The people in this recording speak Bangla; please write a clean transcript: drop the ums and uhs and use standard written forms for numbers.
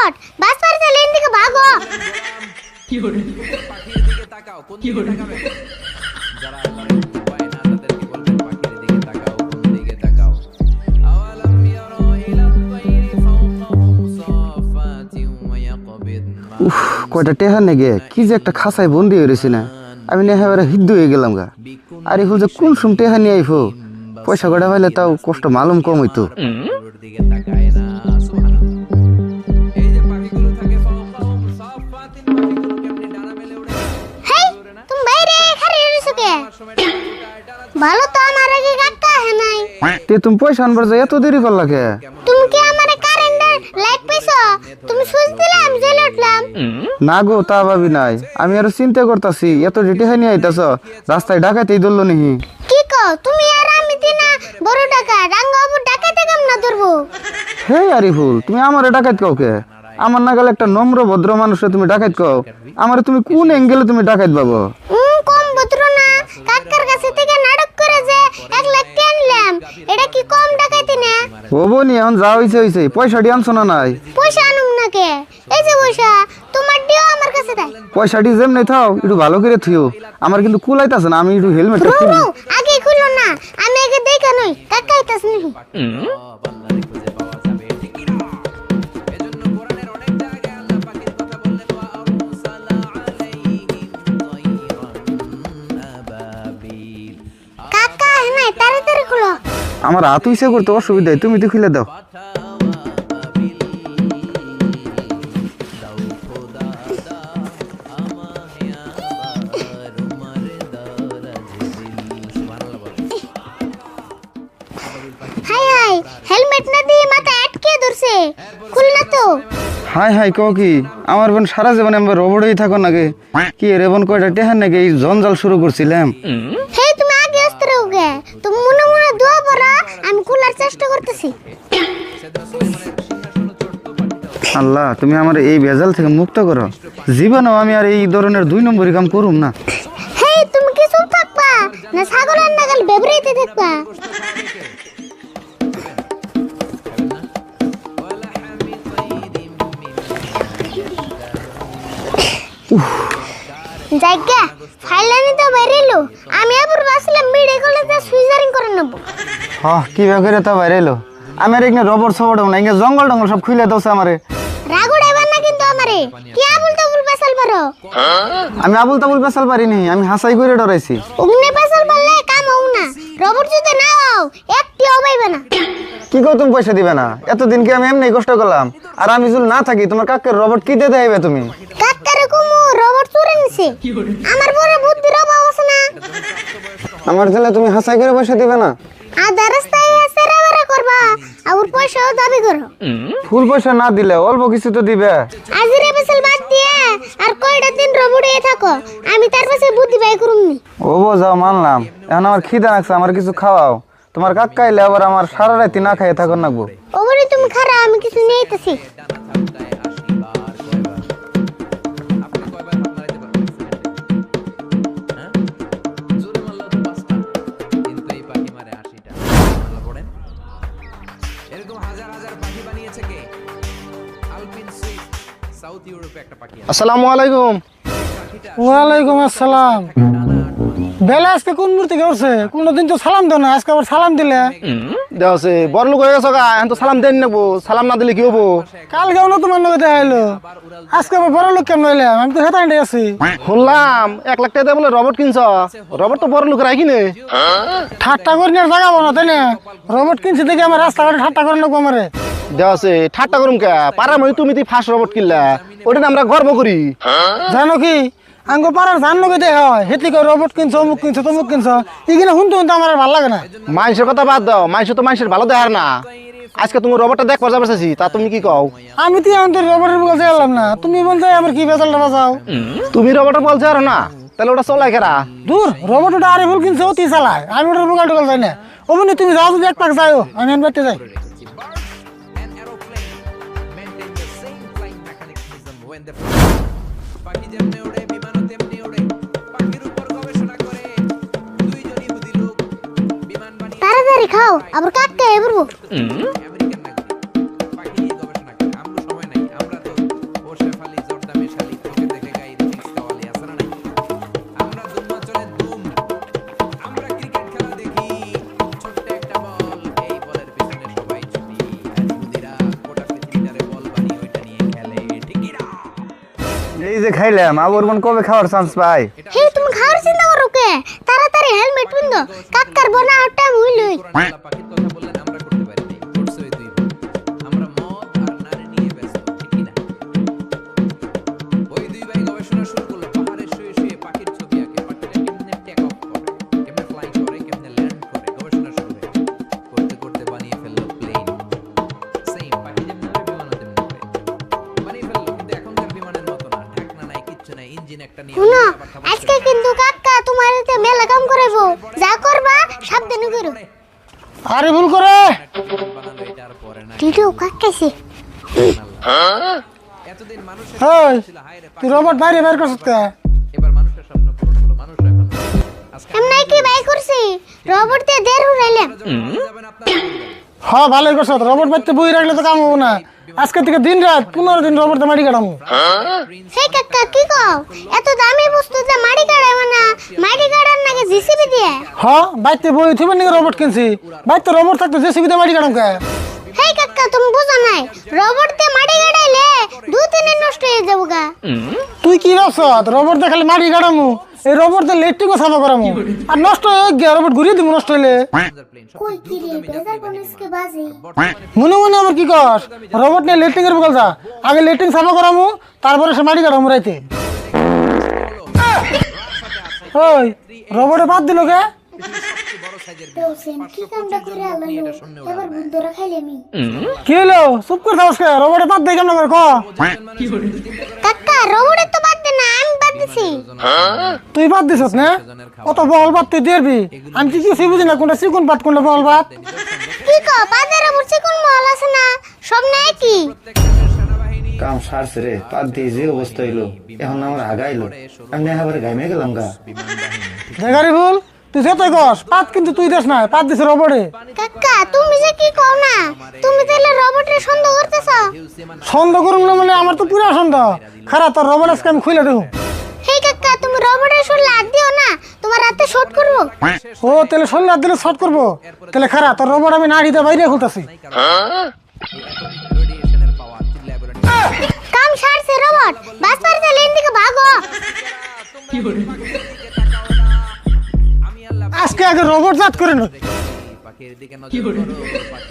ফটাফট বাস পার চলে এদিকে ভাগো। কি করে পাখির দিকে তাকাও, কোন দিকে তাকাবে? যারা এবারে উপায় না তাদেরকে বলবেন পাখির দিকে তাকাও, কোন দিকে তাকাও। আওয়ালাম ইয়ারা ইলা তাইরি ফাওকাহুম সাফাতিন ওয়া ইয়াকবিদনা। উফ কয়টা টেহা নেগে কি যে একটা খাসায় বন্দি হয়ে রয়েছে না, আমি না এবারে হিদ্দু হয়ে গেলাম গা। আর এগুলো যে কোন সুম টেহা নিয়ে আইফো, পয়সা কটা পাইলে তাও কষ্ট মালুম কম হইতো। পাখিগুলোর দিকে তাকায় না, সুবহানাল্লাহ। এই যে পাখিগুলো থাকে ফাওকাহুম সাফাতিন, পাখিগুলো কেমনে ডানা মেলে ওড়ে। হেই তুমি বাইরে খারে রইছো কে? ভালো তো আমার আগে কাকা হে নাই। তে তুমি পয়সা আনবার যাই এত দেরি করলা কে? তুমি কি আমারে কারেন্টের লাইট পাইছো? তুমি সুইচ দিলে আমি জ্বলে উঠলাম। না গো তা ভাবি নাই, আমি আরো চিন্তা করতাছি এত রেটি হাই নিয়ে আইতাছ, রাস্তায় ডাকাতেই ধরলো নিহি। কি কও তুমি আর আমি দিনা বড় টাকা রাঙ্গা উপর ডাকাতে কাম না ধরবো। হে আরিফুল, তুমি আমারে ডাকাত কও কে? আমার নাগাল একটা নম্র ভদ্র মানুষে তুমি ডাকাত কও, আমারে তুমি কোন অ্যাঙ্গেলে তুমি ডাকাত পাবো? কম ভদ্র না, কাকার কাছে থেকে নাটক করে যে 1 লাখ আনলাম, এটা কি কম ডাকাইতি না? হবো নি, এখন যা হইছে হইছে, পয়সাটি আনছো না নাই? পয়সা আনুম না কে? এই যে পয়সা তোমার দিও আমার কাছে তাই। পয়সাটি যেমনি থাও একটু ভালো করে থিও, আমার কিন্তু কুলাইতাছে না, আমি একটু হেলমেটটা খুলি। রুরু আগে খুলো না, আমি আগে দেখা নই কাকাইতাছ নি। বান্দারে খুঁজে পাওয়া যাবে ঠিকই না। এজন্য কোরআনের অনেক জায়গায় আল্লাহ পাখির কথা বললেন, ওয়া আরসালা আলাইহিম তায়রান আবাবিল। কাকা হে নাই তাড়াতাড়ি খুলো। আমার হাত হইছে করতে অসুবিধা, তুমি তো খুলে দাও। হাই হাই হেলমেট না দিয়ে মাথা আটকে ধরছে, খুল না তো। হাই হাই কও কি, আমার বোন সারা জীবনে আমরা রবড়েই থাকো নাকি? কি রে বোন কয়টা টেহার নাকি এই জঞ্জাল শুরু করছিলাম? হে তুমি আগে আসতে রোগে, তুমি মনে মনে দোয়া পড়া, আমি খোলার চেষ্টা করতেছি। আল্লাহ তুমি আমার এই ভেজাল থেকে মুক্ত করো, জীবনেও আমি আর এই ধরনের 2 নম্বরই কাম করুম না। হে তুমি কি চুপ থাকবা না ছাগলের নাগাল বেবরাইতে থাকবা? জায়গা ফাইলানি তো বেরিলো, আমি আবার বাসলাম মেডিকেল কলেজে সুইজারিং করে নেব। হ্যাঁ কি করে তা বাইরে এলো, আমি আর এখানে রবর সবর না, এখানে জঙ্গল টঙ্গল সব খুলে দোছে আমারে। রাগুড়াইবা না কিন্তু আমারে, কি আবুল তাবুল পেছাল পারো? আমি আবুল তাবুল পেশাল পারিনি, আমি হাসাই করে ডরাইছি। উগনে পেছাল পারলে কাম হও না, রবট যদি না হও একটি অবাইবে না। কি কও তুমি পয়সা দিবে না? এতদিন কি আমি এমনি কষ্ট করলাম, আর আমি যদি না থাকি তোমার কাকের রবট কি দিয়ে দেবে তুমি? কাকারে কুমু রবট চুরে নিছে, আমার বড় বুদ্ধির অভাব আছে না। আমার ছেলে তুমি হাসাই করে পয়সা দিবে না? আধা রাস্তায় সেরাবেরা করবা আর পয়সাও দাবি করো। ফুল পয়সা না দিলে অল্প কিছু তো দিবে। আজিরে পেছাল বাদ দিয়ে আর কয়টা দিন রবটে থাকো, আমি তার পাশে বুদ্ধি বাই করুমনি। ও যাও মানলাম, এখন আমার খিদা লাগছে, আমার কিছু খাওয়াও। তোমার কাকা এলে আবার আমার সারা রাতি না খাইয়ে থাকুন নাকবো। ওবরে তুমি খারা, আমি কিছু নিয়েইতেছি। আসসালামু আলাইকুম। ওয়ালাইকুম আসসালাম। বেলা আজকে কোন মূর্তি করছে? কোনদিন তো সালাম দেও না, আজকে আবার সালাম দিলে। দেওছে বড় লোক হয়ে গেছো গা, এখন তো সালাম দেন নেবো, সালাম না দিলে কি হবো? কালকেও না তোমার লগে দেখা হইলো, আজকে আবার বড় লোক কেমন হইলাম? আমি তো হেতান্ডে আছি। শুনলাম 1 লাখ টাকা বলে রবট কিনছ, রবট তো বড় লোক রাখি নে। ঠাট্টা করে নিয়ে জাগাবো না তাই না? রবট কিনছি দেখে আমার রাস্তাঘাটে ঠাট্টা করে নেবো আমারে। দেওছে ঠাট্টা করুম কে? পাড়ার মধ্যে তুমি ফার্স্ট রবট কিনলা, ওটা আমরা গর্ব করি। জানো কি আঙ্গ পাড়ার জান লোকে দেখা হয় হেতি করে রবট কিনছো, অমুক কিনছো, তমুক কিনছো, এগুলো শুনতে শুনতে আমার ভালো লাগে না। মানুষের কথা বাদ দাও, মানুষ তো মানুষের ভালো দেখার না। আজকে তুমি রবটটা দেখবার যাবে চাইছি, তা তুমি কি কও? আমি তো এখন তো রবটের বলতে গেলাম না, তুমি বলতে আমার কি বেজালটা বাজাও। তুমি রবটের বলছো আর না, তাহলে ওটা চলাই কেরা? দূর রবট ওটা আরে ফুল কিনছো তুই চালায়, আমি ওটার বোকাল টোকাল যাই না। অমনি তুমি যাও, যদি এক পাক যাও আমি আনবারতে যাই। তাড়াতাড়ি খাও, আবার কাককে এবরবো। আমেরিকান নাগরিক পাখি নিয়ে গবেষণা করে, আমরা সময় নাই, আমরা তো এই যে খাইলাম আবার মন কবে খাওয়ার চান্স পাই? হে তুমি খাওয়ার চিন্তা করো কে? তাড়াতাড়ি হেলমেট পিন্ধো, কাকার বনা ওটা মুইলই। কোরআন পাখির কথা বললেন আমরা করতে পারি নাই, করছে ওই দুই ভাই। আমরা মদ আর নারী নিয়ে ব্যস্ত, ঠিক কি না? ওই দুই ভাই গবেষণা শুরু করলো, পাহাড়ে শুয়ে শুয়ে পাখির ছবি আঁকে, পাখিরা কেমনে টেক অফ করে, কেমনে ফ্লাই করে, কেমনে ল্যান্ড করে, গবেষণা শুরু হয়ে গেল। করতে করতে বানিয়ে ফেললো প্লেন। সেম পাখি যেমন উড়ে, বিমানও তেমনি উড়ে। বানিয়ে ফেললো, কিন্তু এখনকার বিমানের মতো না, ঢাকনা নাই, কিচ্ছু নাই, ইঞ্জিন একটা নিয়ে শুনো, আবার খাবার আজকে কিন্তু কাকা তোমার এতে মেলা কাম করাইবো, যা করবা সাবধানে করো। আরে ভুল করে বানানো এটা আর পরে না। টিটু কাকাইছে। এতদিন মানুষের হেই ছিল হায় রে তুই রোবট বাইরে বের করছিস কে? এবার মানুষের স্বপ্ন পূরণ হলো, মানুষ এখন আজকে এমনাই কি বাই করছি, রোবট দিয়ে দের উড়াইলাম। যখন মারা যাবেন আপনারা বলবেন, হ্যাঁ ভালোই করছ, রোবট বাইতে বই রাখলে তো কাম হবো না। আজকে থেকে দিন রাত 15 দিন রোবট মাটি কাটামু। সেই কাকা কি কও, এত দামি বস্তু যে মাটি কাটাইবা না, মাটি কাটার নাকি জিসিবি দিয়ে? হ্যাঁ বাইতে বই থিবেন নাকি রোবট কিনছি, বাইতে রোবট থাকতে জেসিবি দিয়ে মাটি কাটাম কে? হেই কাকা তুমি বুঝো নাই, রোবট দিয়ে মাটি কাটাইলে 2-3 দিন নষ্ট হয়ে যাবো গা। তুই কি ভাবছ রোবট দিয়ে খালি মাটি কাটামু? এই রোবট দিয়ে লেট্রিকও সাফা করামু, আর নষ্ট হয়ে গিয়া রোবট ঘুরিয়ে দিব নষ্ট হইলে। প্লেন কই কি রে বেজার বনসকে বাজে। মনে মনে আবার কি কস, রোবট নিয়ে লেট্রিং এর বকাল যা, আগে লেট্রিং সাফা করামু তারপরে সে মাটি কাটামু রাইতে। ওই রোবটে বাদ দিল কে? কি কামটা করে আলালো, এবার বুদ্ধরা খাইলেমি। কি হলো চুপ করে থাকস কে? রোবটে বাদ দেই কেমন করে ক? কাকা রোবটে তো বাদ দে না, আমি বাদ দিছি। তুই বাদ দিছস না? কত বহল বাদ তুই দিবি, আমি কি কিছু বুঝি না কোনটা চিকুন বাদ কোনটা বহল বাদ। কি কও বাজারে উপর কোন মহল আছে না, সব নাই কি? কাম সারছে রে, পাত দিয়ে যে অবস্থা হইলো, এখন আমার আগাইলো, আমি এবার গাইমে গেলাম গা। দেখারি ভুল, তুই যতই কস পাত কিন্তু তুই দেশ না, পাত দিছে রোবটে। কাকা তুমি যে কি কও না, তুমি তাহলে রোবটের সন্দেহ করতেছ? সন্দেহ করুম না মানে আমার তো পুরা সন্দেহ। খারাপ তোর রোবট আজকে আমি খুলে দেবো। হেই কাকা তুমি রোবটের শুনলে হাত দিও না, তোমার রাতে শর্ট করবো। ও তাহলে শরীর হাত দিলে শর্ট করবো, তাহলে খারাপ তোর রোবট আমি নাড়িতে বাইরে খুলতেছি। রেডিয়েশনের পাওয়ার চিল্লায় বলেন, কাম সারছে রোবট, বাস পারছে লেন দিকে ভাগো। আমি আল্লাহ আজকে আগে রোবট জাত করে নো। পাখির দিকে নজর করো, পাখি